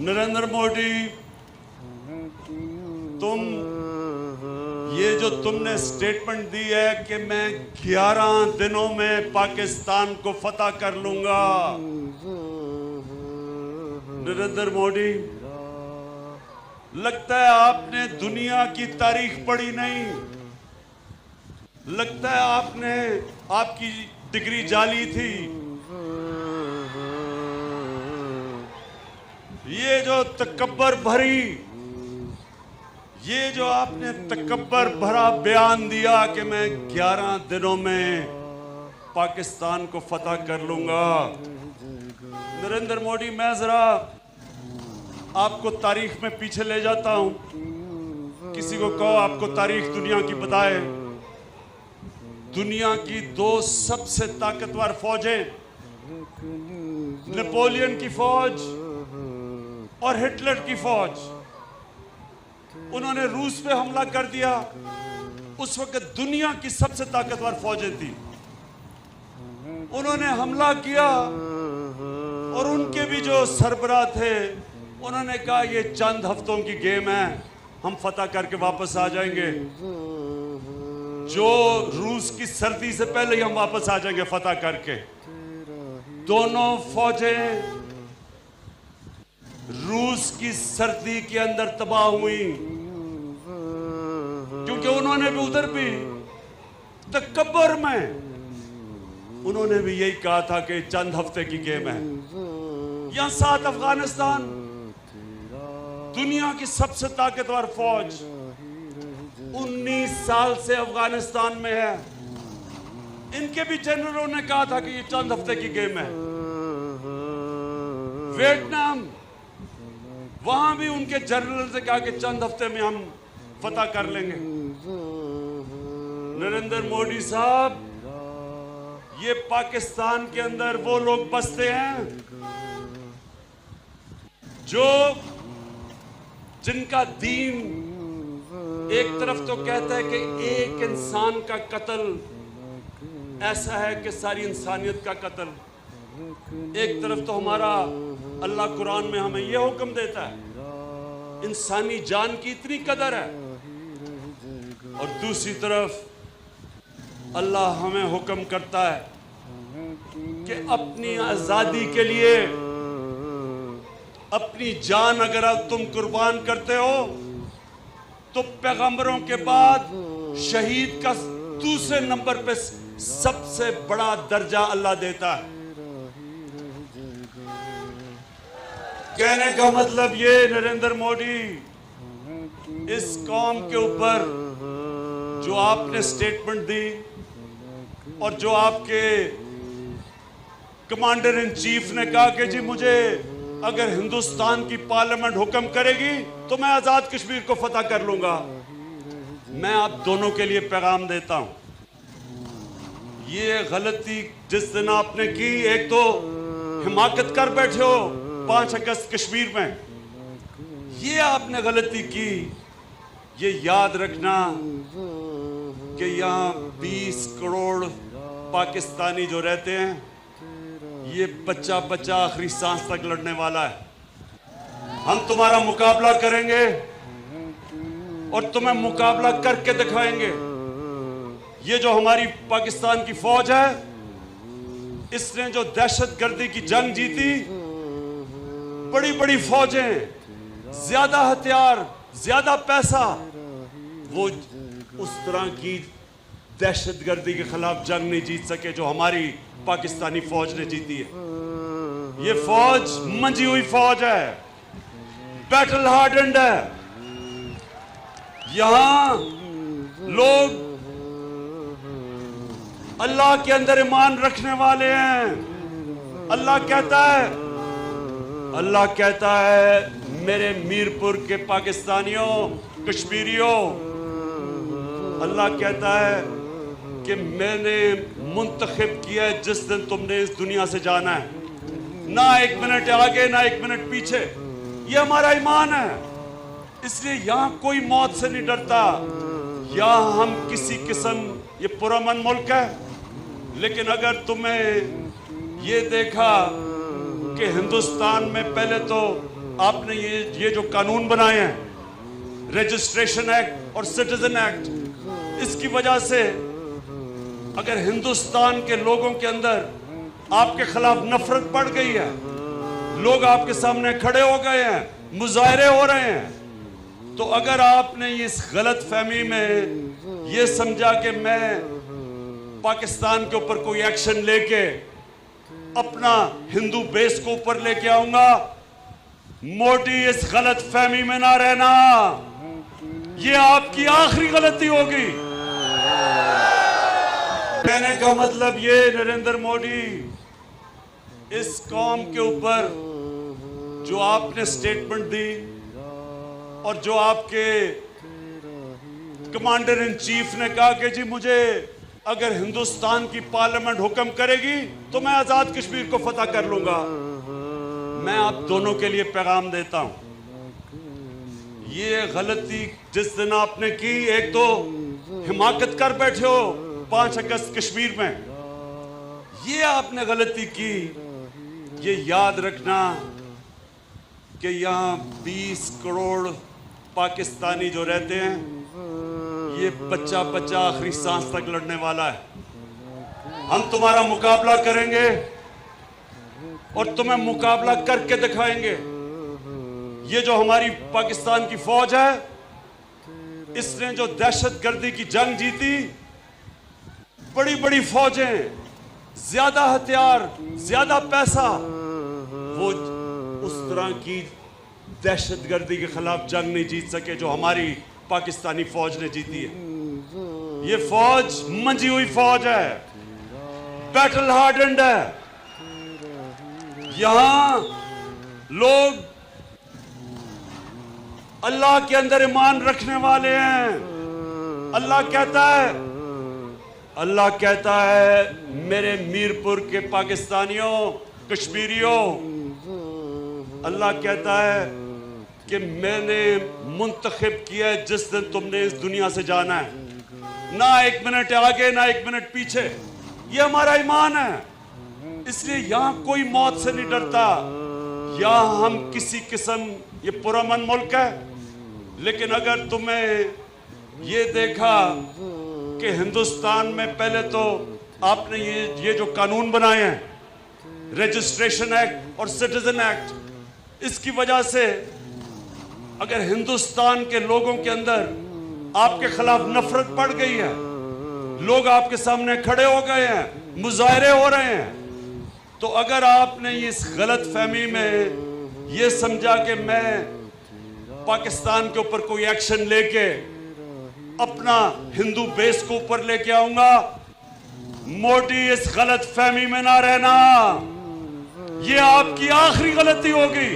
नरेंद्र मोदी, तुम ये जो तुमने स्टेटमेंट दी है कि मैं 11 दिनों में पाकिस्तान को फतह कर लूंगा, नरेंद्र मोदी, लगता है आपने दुनिया की तारीख पढ़ी नहीं। लगता है आपकी डिग्री जाली थी। ये जो तकब्बर भरी, ये जो आपने तकब्बर भरा बयान दिया कि मैं 11 दिनों में पाकिस्तान को फतह कर लूंगा, नरेंद्र मोदी, मैं जरा आपको तारीख में पीछे ले जाता हूं। किसी को कहो आपको तारीख दुनिया की बताए। दुनिया की 2 सबसे ताकतवर फौजें, नेपोलियन की फौज और हिटलर की फौज, उन्होंने रूस पे हमला कर दिया। उस वक्त दुनिया की सबसे ताकतवर फौजें थी, उन्होंने हमला किया और उनके भी जो सरबराह थे उन्होंने कहा ये चंद हफ्तों की गेम है, हम फतह करके वापस आ जाएंगे। जो रूस की सर्दी से पहले ही हम वापस आ जाएंगे फतह करके। दोनों फौजें रूस की सर्दी के अंदर तबाह हुई, क्योंकि उन्होंने भी उधर भी तकब्बर में उन्होंने भी यही कहा था कि चंद हफ्ते की गेम है। यहां साथ अफगानिस्तान, दुनिया की सबसे ताकतवर फौज 19 साल से अफगानिस्तान में है। इनके भी जनरलों ने कहा था कि ये चंद हफ्ते की गेम है। वियतनाम, वहां भी उनके जनरल से कहा कि चंद हफ्ते में हम फतह कर लेंगे। नरेंद्र मोदी साहब, ये पाकिस्तान के अंदर वो लोग बसते हैं जो जिनका दीन एक तरफ तो कहता है कि एक इंसान का कत्ल ऐसा है कि सारी इंसानियत का कत्ल, एक तरफ तो हमारा अल्लाह कुरान में हमें यह हुक्म देता है इंसानी जान की इतनी कदर है, और दूसरी तरफ अल्लाह हमें हुक्म करता है कि अपनी आज़ादी के लिए अपनी जान अगर तुम कुर्बान करते हो तो पैगंबरों के बाद शहीद का दूसरे नंबर पे सबसे बड़ा दर्जा अल्लाह देता है। कहने का मतलब ये, नरेंद्र मोदी, इस कौम के ऊपर जो आपने स्टेटमेंट दी और जो आपके कमांडर इन चीफ ने कहा कि जी मुझे अगर हिंदुस्तान की पार्लियामेंट हुक्म करेगी तो मैं आजाद कश्मीर को फतह कर लूंगा, मैं आप दोनों के लिए पैगाम देता हूं, ये गलती जिस दिन आपने की, एक तो हिमाकत कर बैठे हो 5 अगस्त कश्मीर में, ये आपने गलती की। ये याद रखना कि यहाँ 20 करोड़ पाकिस्तानी जो रहते हैं, ये बच्चा बच्चा आखिरी सांस तक लड़ने वाला है। हम तुम्हारा मुकाबला करेंगे और तुम्हें मुकाबला करके दिखाएंगे। ये जो हमारी पाकिस्तान की फौज है, इसने जो दहशतगर्दी की जंग जीती, बड़ी बड़ी फौजें, ज्यादा हथियार, ज्यादा पैसा, वो उस तरह की दहशतगर्दी के खिलाफ जंग नहीं जीत सके जो हमारी पाकिस्तानी फौज ने जीती है। ये फौज मंजी हुई फौज है, बैटल हार्डेंड है। यहां लोग अल्लाह के अंदर ईमान रखने वाले हैं। अल्लाह कहता है मेरे मीरपुर के पाकिस्तानियों, कश्मीरियों, अल्लाह कहता है कि मैंने मुंतखब किया है जिस दिन तुमने इस दुनिया से जाना है, ना 1 मिनट आगे ना 1 मिनट पीछे। ये हमारा ईमान है, इसलिए यहाँ कोई मौत से नहीं डरता। यहाँ हम किसी किस्म, ये पुरअमन मुल्क है, लेकिन अगर तुम्हें ये देखा कि हिंदुस्तान में पहले तो आपने ये जो कानून बनाए हैं, रजिस्ट्रेशन एक्ट और सिटीजन एक्ट, इसकी वजह से अगर हिंदुस्तान के लोगों के अंदर आपके खिलाफ नफरत बढ़ गई है, लोग आपके सामने खड़े हो गए हैं, मुजाहरे हो रहे हैं, तो अगर आपने इस गलत फहमी में ये समझा कि मैं पाकिस्तान के ऊपर कोई एक्शन लेके अपना हिंदू बेस को ऊपर लेके आऊंगा, मोदी इस गलत फहमी में ना रहना, ये आपकी आखिरी गलती होगी। कहने का मतलब ये, नरेंद्र मोदी, इस कौम के ऊपर जो आपने स्टेटमेंट दी और जो आपके कमांडर इन चीफ ने कहा कि जी मुझे अगर हिंदुस्तान की पार्लियामेंट हुक्म करेगी तो मैं आजाद कश्मीर को फतह कर लूंगा, मैं आप दोनों के लिए पैगाम देता हूं, ये गलती जिस दिन आपने की, एक तो हिमाकत कर बैठे हो 5 अगस्त कश्मीर में, ये आपने गलती की। ये याद रखना कि यहाँ 20 करोड़ पाकिस्तानी जो रहते हैं, ये बच्चा बच्चा आखिरी सांस तक लड़ने वाला है। हम तुम्हारा मुकाबला करेंगे और तुम्हें मुकाबला करके दिखाएंगे। ये जो हमारी पाकिस्तान की फौज है, इसने जो दहशतगर्दी की जंग जीती, बड़ी बड़ी फौजें, ज्यादा हथियार, ज्यादा पैसा, वो उस तरह की दहशतगर्दी के खिलाफ जंग नहीं जीत सके जो हमारी पाकिस्तानी फौज ने जीती है। ये फौज मंजी हुई फौज है, बैटल हार्डेंड है। यहां लोग अल्लाह के अंदर ईमान रखने वाले हैं। अल्लाह कहता है मेरे मीरपुर के पाकिस्तानियों, कश्मीरियों, अल्लाह कहता है कि मैंने मुंतखब किया है जिस दिन तुमने इस दुनिया से जाना है, ना 1 मिनट आगे ना 1 मिनट पीछे। ये हमारा ईमान है, इसलिए यहां कोई मौत से नहीं डरता। यहां हम किसी किस्म, ये पुरअमन मुल्क है, लेकिन अगर तुम्हें ये देखा कि हिंदुस्तान में पहले तो आपने ये जो कानून बनाए हैं, रजिस्ट्रेशन एक्ट और सिटीजन एक्ट, इसकी वजह से अगर हिंदुस्तान के लोगों के अंदर आपके खिलाफ नफरत बढ़ गई है, लोग आपके सामने खड़े हो गए हैं, मुजाहरे हो रहे हैं, तो अगर आपने इस गलत फहमी में ये समझा कि मैं पाकिस्तान के ऊपर कोई एक्शन लेके अपना हिंदू बेस को ऊपर लेके आऊंगा, मोदी इस गलत फहमी में ना रहना, ये आपकी आखिरी गलती होगी।